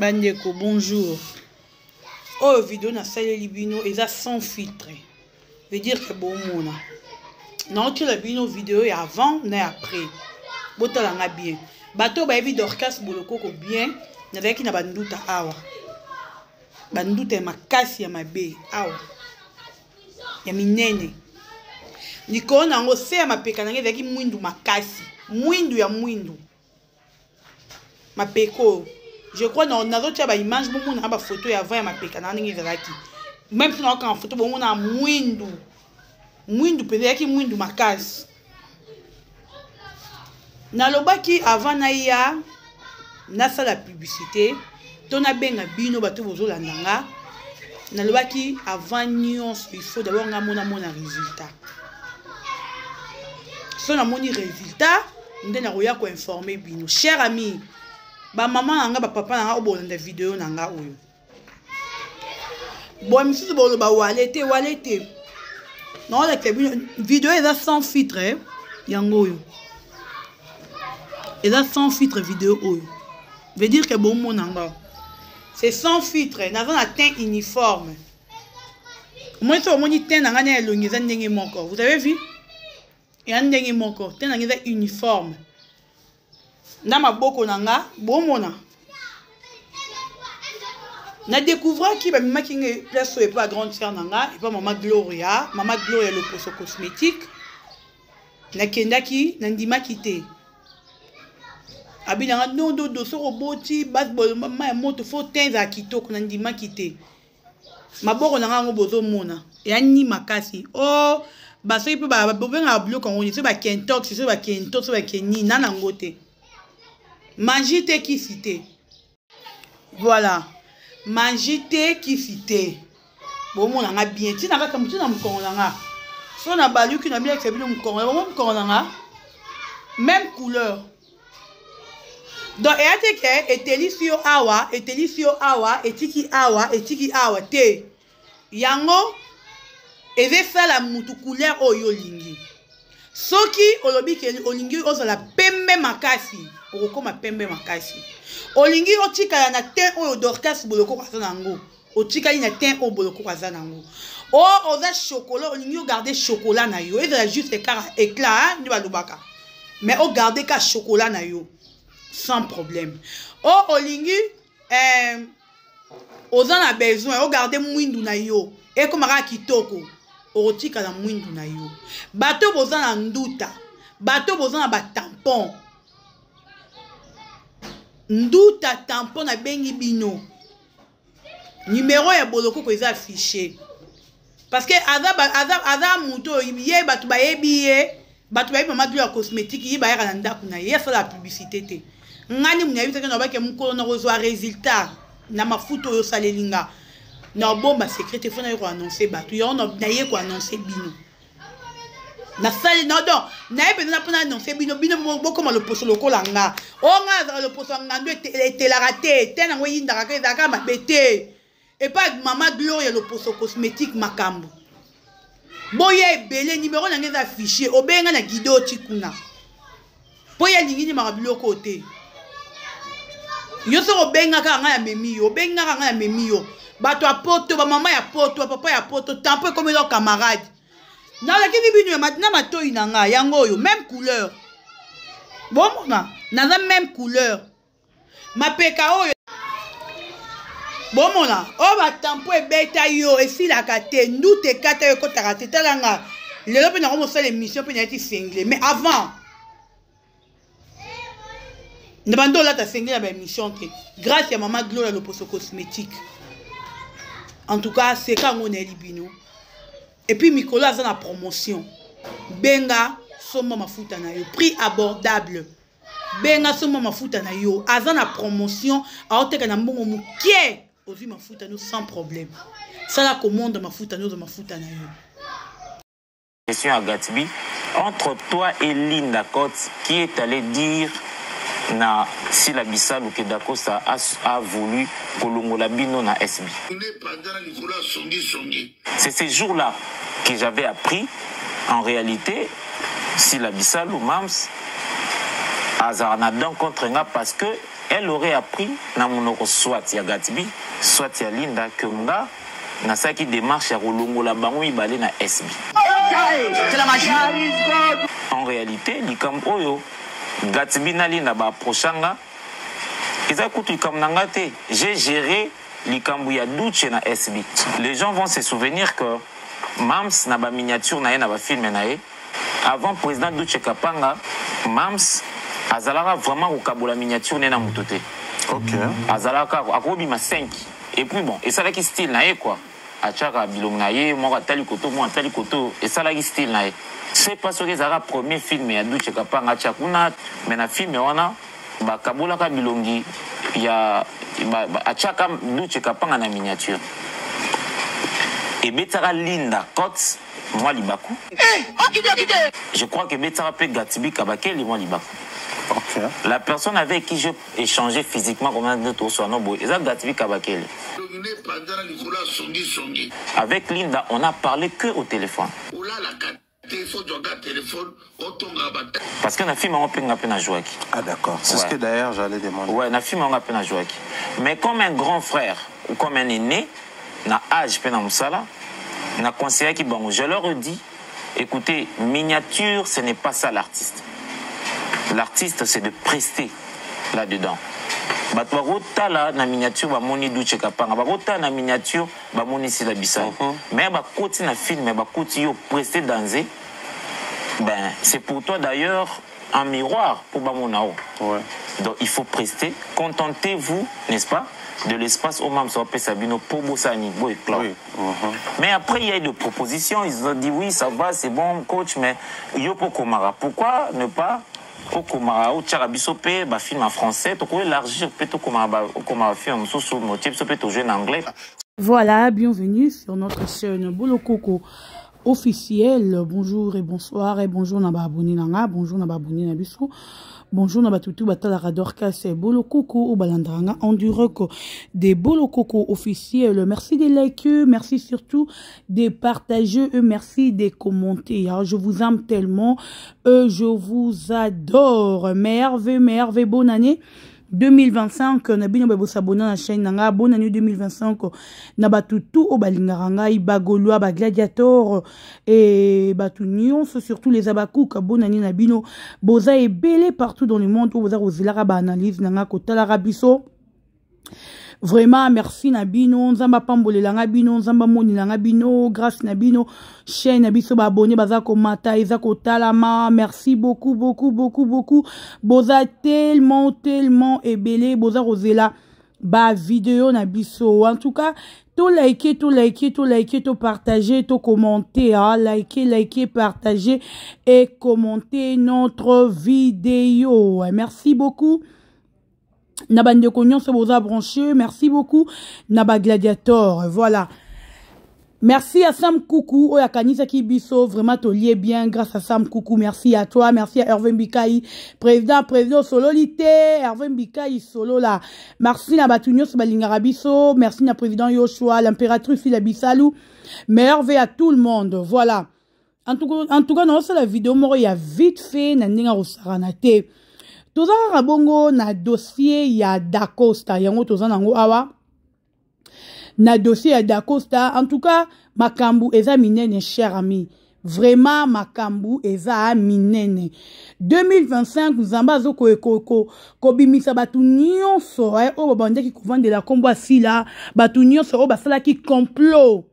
Bandeko, bonjour. Oh, vidéo na salle libino, et ça sans filtre. Veut dire que bon mona. Non, tu l'as vu nos vidéos et avant, et après. Botalanga bien. Bateau ba evi dorcas boloko ko bien. N'avec na banduta awa. Banduta ya makasi ya mabe awa. Ya minene. Niko na ngo se ya mapeka na ngeki mwindu makasi. Mwindu ya mwindu. Mapeko. Je crois dans notre image, beaucoup de photos et avant ma pécane même si on a une photo, on a mwindu peut-être qui mwindu ma case. Na lobaki avant naïa, na sa la publicité, ton a bien bino bateau bozo landanga. Na lobaki avant nions, il faut d'abord nga mona résultat. Si on a mon résultat, on a roya ko informer bino. Cher ami. Ba maman nanga ba papa nanga obolanda vidéo nanga oyo. Bon monsieur bolo ba walete. Non la vidéo est sans filtre hein. Yango oyo. Et là sans filtre vidéo oyo. Veut dire que bon mon nanga. C'est sans filtre, n'avons un teint uniforme. Moi sur mon teint nanga na elongeza ndenge moko. Vous avez vu? Et un ndenge moko, teint nanga uniforme. Na maboko nanga bomona na découvrir qui ba mima ki place et pas grande sœur nanga et pas maman Gloria le poso cosmétique na kendaki na ndima kité abina non do so roboti baseball mama moto fo tenza kitoko na ndima kité maboko nanga ngo bozo mona et ani makasi oh ba so ipe ba bobenga bloc on dit so ba kentox so ba kenni nana ngote. Mangite qui cité. Voilà. Mangite qui cité. Bon, mon a bien. Tu n'as pas comme tu n'as pas. Si on a balu qui n'a bien accepté mon même couleur. Donc, et telisio awa, etiki awa, te. Yango, et veut faire la moutou couleur oyo lingi. Soki, olobi ke olingi oza la pembe makasi. Okoma pembe makasi. Olingi otika na ten oyo dorcas boloko kwa zanango. Otika na ten o boloko kwa zanango. O oza chocolat, olingi o garder chocolat na yo. Et juste éclat ni balubaka. Mais o garder ka chocolat na yo sans problème. O olingi oza na besoin o garder mwindu na yo. Et comme ra kitoko. Otika na mwindu na yo. Bato boza na nduta. Bato boza na ba tampon. Nduta tampon na bengi bino. Numéro ya boloko ko eza affiché. Parce que ada muto yé batu ba yebiye, batu ba mama de cosmétique yi ba ya na ndaku na ye ça la publicité te. Ngani muna yibisa na ba ke mukolo na rozwa résultat na mafuto yo salelinga. Na bomba secret faut na yo annoncer batu yo na ye ko annoncer bino. Na salle non na ebe na pona annoncer bino boko ma le poso lokolanga. O nga le poso ngando te la raté tena ngo yinda ka ezaka mabete. Et pas maman Gloria le poso cosmétique makambo. Boye belé numéro na ngeza affiché obenga na guido tikuna. Boye lingini makabilo côté. Yo so obenga ka nga ya memiyo, obenga ka nga ya memiyo. Bato a poto, ba maman ya poto, papa ya poto, tampo comme leurs camarades. Na la kini binu maintenant mato inanga yango yo même couleur. Bon mona, na la même couleur. Ma peka oyo. Bon mona, o ba tampo e beta yo e si la kate ndute kata yo ko tarate talanga. Lelo pe na ko mosala émission pe na eti single mais avant. Ne bando la ta single la émission te. Grâce à maman Gloria le poso cosmétique. En tout cas, c'est quand on est libino. Et puis, Nicolas a la promotion. Benga, somme ma futa na yo. Prix abordable. Benga, somme ma futa na yo. A la promotion. A oteka na mbongo mukie. Ozi ma futa no sans problème. Ça la commande ma futa no de ma futa na yo. Question à Gatsby. Entre toi et Linda Coates, qui est allé dire na si la Bissau que Dakosa a voulu Kolongola Bino na SB. C'est ces jours-là que j'avais appris en réalité si la Bissau Mams Azarnadan contre nga parce que elle aurait appris na monoko soit ya Gatsby, soit ya Linda que nga na ça qui démarche à rolongola bango ibale na SB. C'est la magie. En réalité, likam oyo Gatsby na Linda ba prochanga eza kutu likam nanga te. J'ai géré likambu ya Duche na SB. Les gens vont se souvenir que Mams na ba miniature na ye na ba film na ye. Avant président Duche Kapanga, Mams azalaka vraiment kokabola miniature na mutote. OK. Azalaka akobima 5. Et puis bon, et ça là qui style na ye quoi. Achaka bilong na ye, mo atali koto, et ça là qui style na ye. C'est pas ce que ça a premier film ya Duche Kapanga achakuna, mais na film wana ba kabola ka bilongi ya achaka Duche Kapanga na miniature. Et Betara Linda Cots, moi Libaku. Je crois que Betara peut Gatsby Kabakeli, moi Libaku. Okay. La personne avec qui j'ai échangé physiquement, comme on soit noble, c'est Gatsby Kabakeli. Avec Linda, on n'a parlé que au téléphone. Parce qu'on a filmé un peu à jouer. Ah d'accord, c'est ce que d'ailleurs j'allais demander. Ouais, on a filmé un peu à jouer. Mais comme un grand frère ou comme un aîné, na âge pe na musala na conseiller qui bon je leur dis écoutez miniature ce n'est pas ça l'artiste c'est de prester là-dedans bato bakota la na miniature ba moni Duche Kapanga bakota na miniature ba moni Sila Bissau mais bakoti na film mais bakoti yo prester danser ben c'est pour toi d'ailleurs un miroir pour ba monao. Ouais. Donc il faut prester, contentez-vous n'est-ce pas de l'espace au Mams Sabino pour Bossani, oui. Mais après, il y a eu des propositions. Ils ont dit oui, ça va, c'est bon, coach, mais Yopo Komara. Pourquoi ne pas au Komara ou Tcharabisope, bah film en français, tu peux élargir peut-être au Komara film, sous motif, ça peut être jouer en anglais. Voilà, bienvenue sur notre chaîne Bolokoko officielle. Bonjour et bonsoir et bonjour Naba Aboni Nanga, bonjour Naba Aboni Nabiso. Bonjour Nabatutu Batala Radorka, c'est Bolokoko au Balandranga en direct des Bolokoko officiels. Merci de liker, merci surtout de partager, merci de commenter. Je vous aime tellement, je vous adore. Merveille, bonne année 2025. Nabino bebo s'abonner à la chaîne Nanga. Bonne année 2025. Nabatutu au Balingaranga, Ibagolua, Gladiator et Batu Nyons, surtout les Abakouk. Bonne année Nabino. Boza est belé partout dans le monde. Boza Rozilara analyse Nanga Kotala Rabiso. Vraiment, merci Nabino, Nzamba Pambole Langabino, Nzamba Moni Langabino, grâce Nabino, chaîne Nabiso abonné, Bazako Mata, Izako Talama, merci beaucoup. Boza tellement ébélé, Boza Rosela, ba vidéo Nabiso. En tout cas, tout liker, tout partager, tout commenter, hein, liker, partager et commenter notre vidéo. Merci beaucoup. Naba Ndekognon se boza branché. Merci beaucoup. Naba Gladiator. Voilà. Merci à Sam Koukou. Oya Kanisa Kibiso. Vraiment, tu lié bien. Grâce à Sam Koukou. Merci à toi. Merci à Hervé Mbikaï. Président Sololité. Hervé Mbikaï Solo là. Merci Naba Tunios Balingarabiso. Merci na président Yoshua. L'impératrice Sila Bissalou. Merveille à tout le monde. Voilà. En tout cas, non, c'est la vidéo. Moro, il y a vite fait. Nandinga Rosaranate. Toza rabongo na dossier ya Dacosta yango toza nango awa na dossier ya Dacosta. En tout cas makambu eza minene, cher ami, vraiment makambu eza minene. 2025 nzamba zo ko bimisa batu nyonso o babande ki kovandela kombo asila batu nyonso o basala ki complot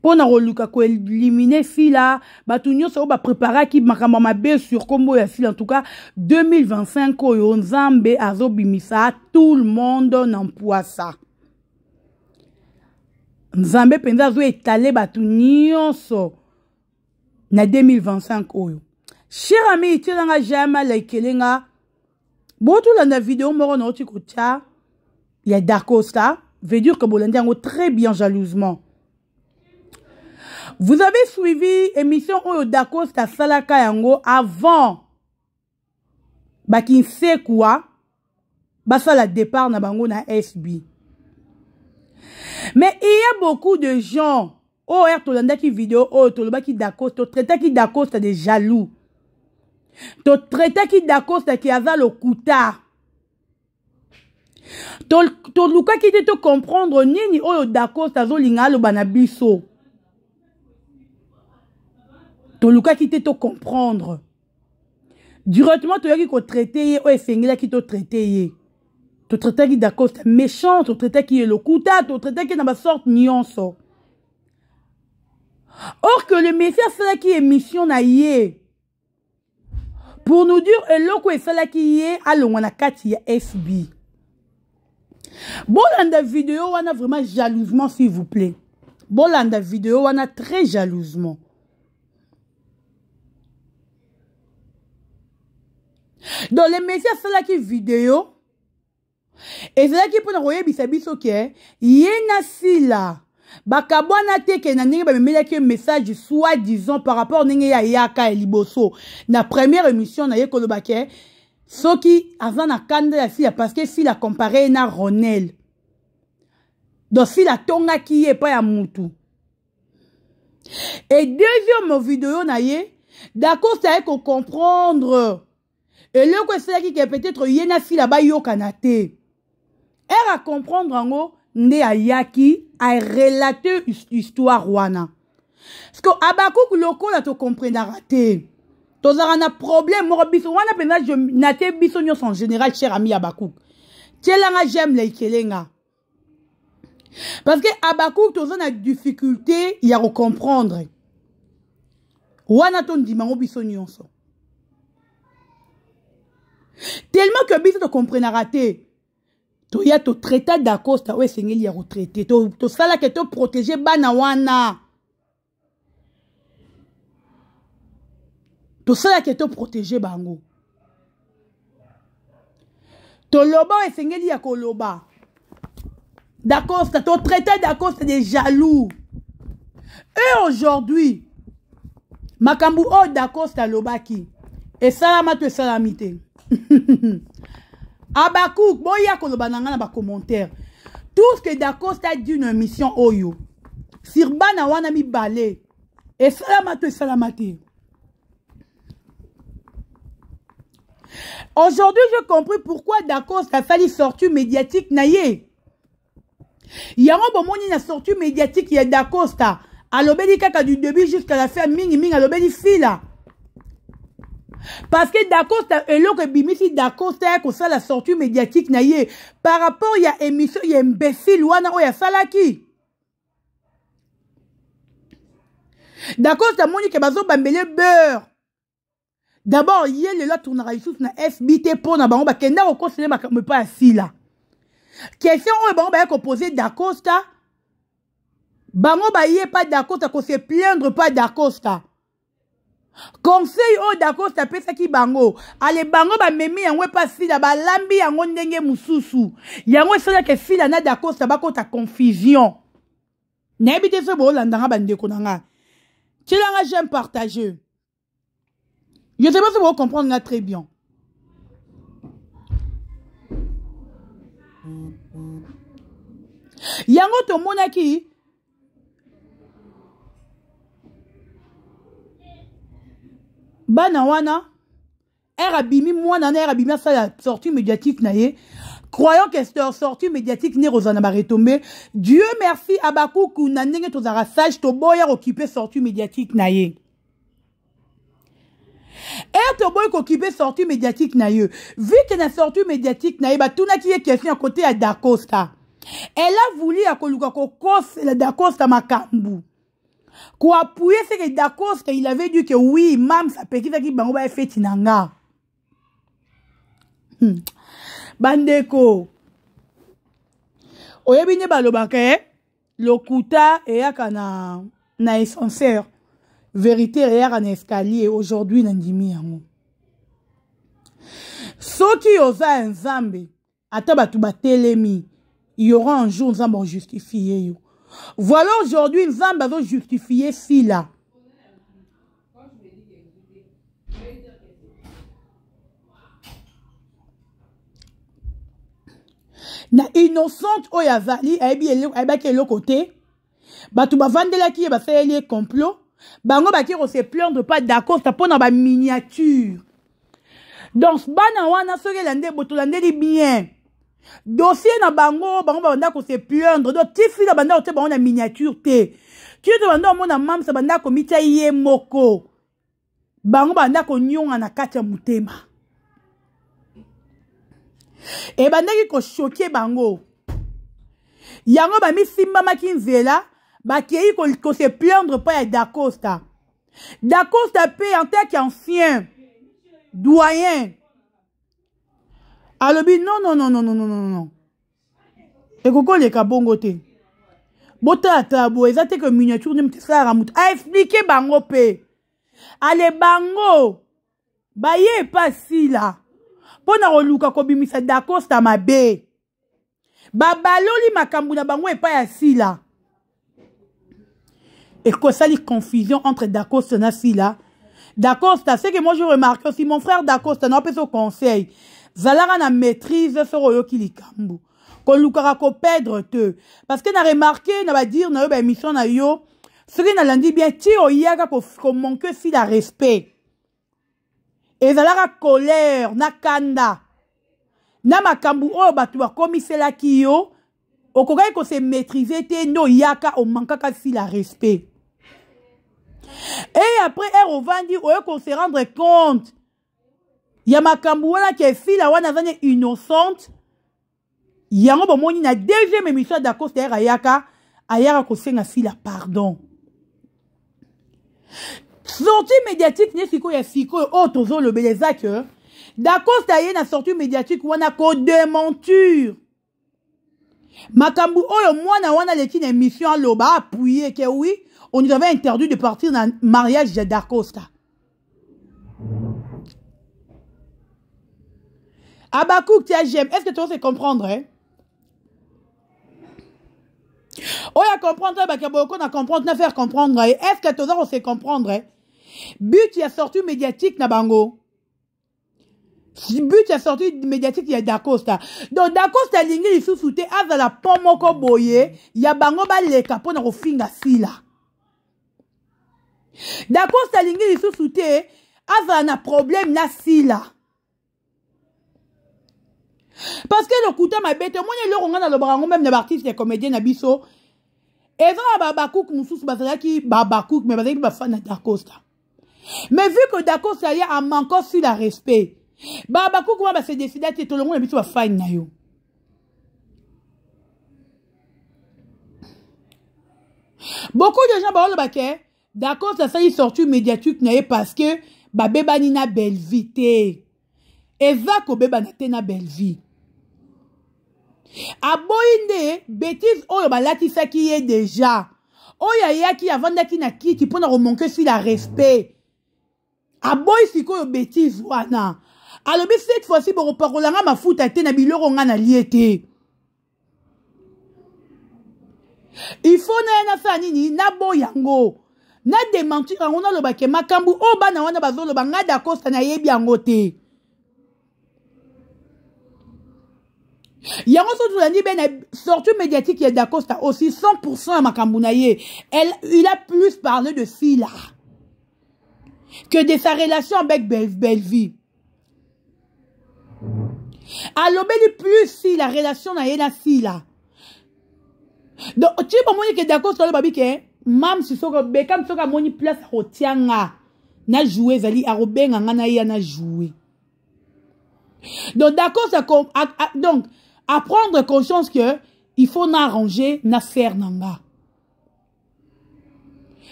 pona roluka ko éliminer fila batu nyonso ba préparer ki makamba mabe sur kombo ya fila. En tout cas 2025 oyo nzambe azobimisa tout le monde n'empoisa nzambe penza azo étaler batu nyonso na 2025 oyo. Cher ami, tu n'as jamais likelinga botu la vidéo moro na oti kotia ya Dacosta veut dire que bolandi ngo très bien jalousement. Vous avez suivi émission Oyo Dacosta Salaka Yango avant Bakinse quoi Basa la départ na bango na SB. Mais il y a beaucoup de gens Tolanda qui vidéo Toloba qui Dacosta traité qui Dacosta de jaloux. To traité qui Dacosta qui a le kuta. Toluka qui te comprendre nini oyo d'accord tazo linga lo banabiso. Toluka qui te comprendre. Directement tu qui ko traiter o efengela qui te traiter. Tu traiter qui d'accord méchant, tu traiter qui est le kuta, tu traiter qui na ba sorte nyonso. Or que le Messie fait qui est mission na yé. Pour nous dire eloko e fait qui est alongwana kati ya FB. Bolanda vidéo wana vraiment jalousement s'il vous plaît. Bolanda vidéo wana très jalousement. Dans les messieurs c'est là qui vidéo et c'est là qui pour nous bisabiso que yena sila bakabwana teke na ndenge ba memela ki message soit disant par rapport ndenge ya yaka liboso na première émission na ye kolobake. Soki avant na kanda la fille parce que fille a comparé na Ronel. Donc fille a tonga qui est pas ya mutu. Et deuxième vidéo na ye, d'accord ça qu'on comprendre. Et le que c'est qui est peut-être yena fille là-bas yo kanate. Elle a comprendre en gros nde ayaki a relater histoire wana. Parce que Abakouk loko la to comprendre raté. Tozara na problème moro biso wana pena je naté biso nyos en général cher ami Abakouk. Tielanga j'aime les kelenga. Parce que Abakouk tozana na difficulté ya comprendre. Wana ton dimango biso nyonso. Tellement que biso to comprendre raté. To ya to traiter d'Acosta ouais sengeli ya retraité. To sala que to protéger bana wana. Tout ça qui est protégé bango. To loba et sengeli ya koloba. D'accord, c'est ton traité d'accord, c'est des jaloux. Et aujourd'hui, makambu o d'accord c'est lobaki. Et salama te salamité. Abakouk, boya koloba nanga na ba commentaire. Tout ce que d'accord c'est d'une mission oyo. Sirbana wana mi balé. Et salama te salamité. Aujourd'hui, j'ai compris pourquoi d'accord, ça fallu sortie médiatique naïe. Il y a un bon moment une sortie médiatique, il y a d'accord, ça. À l'obédi kaka du début jusqu'à la fin, ming à l'obédi fila. Parce que d'accord, et l'autre bimisi d'accord, c'est que ça la sortie médiatique naïe. Par rapport, il y a émission, il y a imbécile, ouana, ou il y a salaki. D'accord, c'est mon qui bazo bambele beurre. D'abord, il y a le tournera sous na FBT pour na bango ba kenda au conseiller me pas assis là. Question où bango ba composé d'Acosta. Bango ba y est pas d'Acosta qu'on se plaindre pas d'Acosta. Conseil au d'Acosta pe ça qui bango. Allez bango ba memi yango pas si là ba lambi yango ndenge mususu. Yango c'est que si là na d'Acosta ba ko ta confusion. N'habite ce bo landanga bande ko nanga. Tilanga j'aime partager. Je ne sais pas si vous comprenez là très bien. Yango to monaki. Bana wana. Erabimi mwana na erabimi ça la sortie médiatique naie. Croyant que cette sortie médiatique n'est Rosana ba retomber. Dieu merci Abakouk na ndenge to zara sage to boya occuper sortie médiatique naie. Et to boy occupé sortie médiatique na yo. Vu que la sortie médiatique na yo, ba tout na qui est question à côté à Dacosta. Elle a voulu à koluka ko kos la Dacosta makambu. Ko appuyer c'est que Dacosta il avait dit que oui, mam ça petit qui bango ba fait tinanga. Bandeko. Oyebine balobaka lokuta e yakana na essentiel. Vérité réelle en escalier aujourd'hui nandimi yango. Soki oza nzambe ata batu batelemi, il y aura un jour nzambe justifier yo. Voilà aujourd'hui nzambe va justifier fila. Na innocente oyazali ayebaki le côté batu bavandela ki ba fait les complot. Bango baki se plaindre pas d'accord ça pona ba miniature. Donc bana wana soki lande botolande li bien. dossier na bango banda ko se plaindre donc ti fila banda ko te bango na miniature te ti to banda mona mamsa banda ko mita ye moko bango banda ko nyonga na kati ya mutema e banda ki ko choquer bango yango ba mi simba makinzela ba kei ko se plaindre pas ya Dacosta pe en tant qu'ancien doyen alobi non. Et koko le kabongo te. Bota tabo ezate que miniature ne mtisa ramut. A expliquer bango pe. Ale bango. Baye pas si là. Pona roluka ko bimisa Dacosta mabe. Babaloli makambu na bango e pa ya si là. Et que ça li confusion entre Dacosta na si là. Dacosta, c'est que moi je remarque aussi mon frère Dacosta n'a pas son conseil. Zalara na maîtrise sur oyoki likambu. Kon lukara ko perdre te. Parce que na remarqué na ba dire na yo ba émission na yo, ce qui na landi bien ti oyaka ko manque si la respect. Et zalara colère na kanda. Na makambu o batu ba komisela ki yo, okokai ko se maîtriser te no yaka o manquaka si la respect. Et après elle revend dire oyoko se rendre compte. Ya makambu wana ke fila wana zane innocente. Yango bomoni na deuxième émission Dacosta ayaka ko senga fila pardon. Sortie médiatique ne siko ya siko o tozo le beleza que Dacosta ye na sortie médiatique wana ko démenture. Makambu oyo mwana wana leki na émission loba appuyé que oui, on nous avait interdit de partir dans le mariage de Dacosta. Abakouk, tiens, j'aime. Est-ce que tu sais comprendre, hein? Oh, ya comprendre, bah, qu'on a comprendre, na faire comprendre, est-ce que tu sais comprendre, hein? But, il y a sorti médiatique, na bango. But, il y a sorti médiatique, il y a Dacosta. Donc, Dacosta, l'ingi, il sous-souté, à la pomoko boye, il y a bango, bah, les capons, na rofinga, si, là. Dacosta, l'ingi, il sous-souté, à la problème, na, si, là. Parce que le couteau m'a bête, moi, il y a le brango, même les artistes, les comédiens, les bisso. Et ça, Babakouk, Moussous, Bazaki, Babakouk, mais Bazaki, Bafan, Dacosta. Mais vu que Dacosta y a encore sur le respect, Babakouk, moi, c'est décidé que tout le monde est bisso à faire nayo. Beaucoup de gens, bah, le baquet, Dacosta, ça y est sorti médiatique, parce que, Babé Nina belle vie, et va ko beba na tena belle vie. Aboyinde bêtise oyo balatisa ki ye déjà. Oya yaki avanda ki na kiti pona remonter sur la respect. Aboy siko yo bêtise wana. Alobi cette fois-ci bo reparolanga mafuta te na biloko nga na liete. Il faut na sa nini na boyango. Na démentir on a lo ba ke makambu o bana wana bazolo ba nga Dacosta na yebi yango te. Yango so tu ben sortie médiatique ya Dacosta aussi 100% à Makambunaye. Il a plus parlé de Sila que de sa relation avec Bellevie. Alors ben plus si la relation na yena Sila. Donc tu peux montrer que Dacosta le babi que mam si soka bekam soka moni place rotianga na jouer zali a robenga ngana ya na jouer. Donc Dacosta donc à prendre conscience que il faut n'arranger na faire nanga.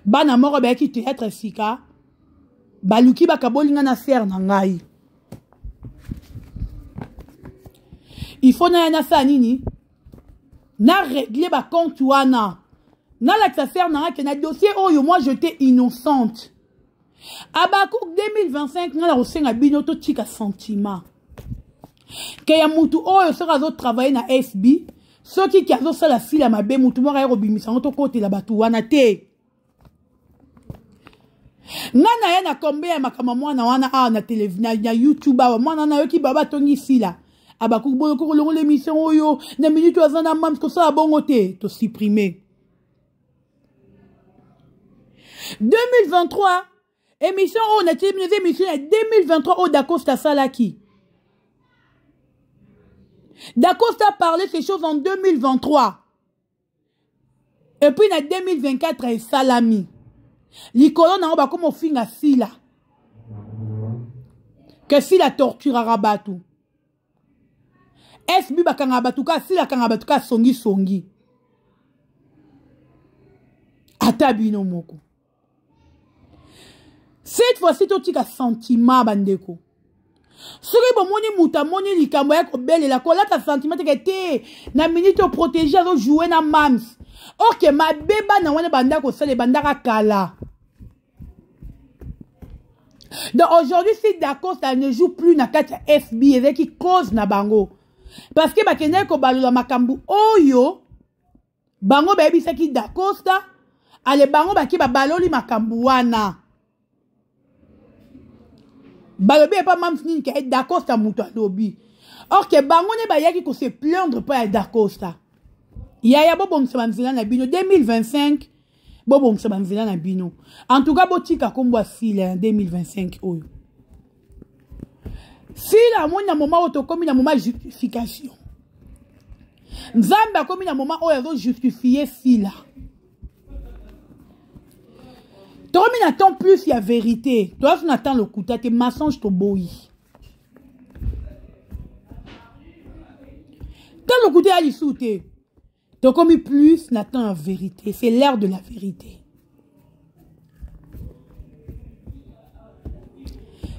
Bana moro ba ki théâtre sika baluki bakabolinga na faire nangai. Il faut na sa nini na régler ba compte wana. Na la ka faire nanga que na dossier oyo moi j'étais innocente. Abakouk 2025 na la rosenga bino to tika sentiment. Que ya mutu oyo sera zo travailler na SB ceux qui azo sala fila mabe mutu mo ra robimisa to côté la batu wana te nana ya na combien makama mwana wana na télévision na YouTube ba mwana na yo ki baba tongi fila abaku bolo ko longo l'émission oyo na minute azana mam ko ça bongo te to supprimer 2023 émission on a terminé émission 2023 au Dacosta Salaki. Dacosta a parlé ces choses en 2023. Et puis en 2024, il salami. L'icône n'a pas comme au fin à Sila. Que si la torture à rabatou. SB bakangabatuka, Sila kangabatuka songi songi. Atabino moko. Cette fois-ci, tu as un sentiment, bandeko. Si vous avez un moni likambo ya kobele la kola ta sentiment que te na minute protéger à jouer na mams. Ok, ma beba na wana banda ko sale banda ka kala. Donc aujourd'hui, si d'accord, ça ne joue plus na kati FB avec qui cause na bango. Parce que bakene ko balula makambu oyo bango ba yebisa ki d'accord ça ale bango baki ba baloli makambu wana. Balobi est pas même fini que Dacosta muto lobi. Or que bango ne ba yaki ko se plaindre pas Dacosta. Ya bobo msabanzila na bino 2025 bobo msabanzila na bino. En tout cas botika kombo Sila en 2025 oyo. Sila mona moment auto komi na moment justification. Nzamba komi na moment oyo justifier Sila. Toi, on attend plus, il y a vérité. Toi, on attend le coup, tes mensonges, ton boui. Quand le coup, à l'issouté. Donc, comme plus, on attend la vérité. C'est l'ère de la vérité.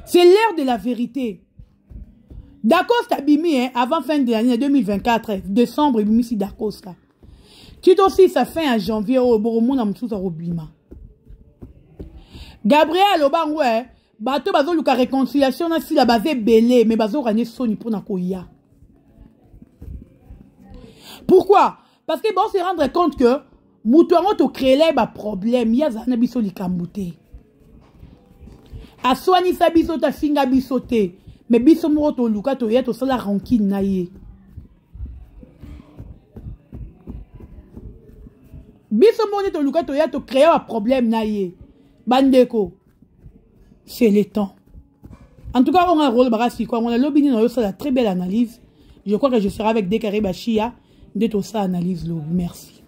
C'est l'ère de la vérité. Dacosta Bimi, hein, avant fin de l'année 2024, décembre, il bimi si Dacosta. Tu aussi, ça fait en janvier, au Boromon, à Moussousa Robima. Gabriel Obangwe, bato bazo luka réconciliation na si la base belé, mais bazo rane soni pour na koya. Pourquoi? Parce que bon se rendre compte que moutouango to créer ba problème, ya zana biso likambute. A soigni sa biso ta finga bisote, mais biso mo to luka to ya to sala rancune na ye. Biso mo to luka to ya to créer un problème na ye. Bandeko, c'est le temps. En tout cas, on a un rôle barasi quoi. On a lobby dans la très belle analyse. Je crois que je serai avec Dekare Bachia de tout ça analyse lobby. Merci.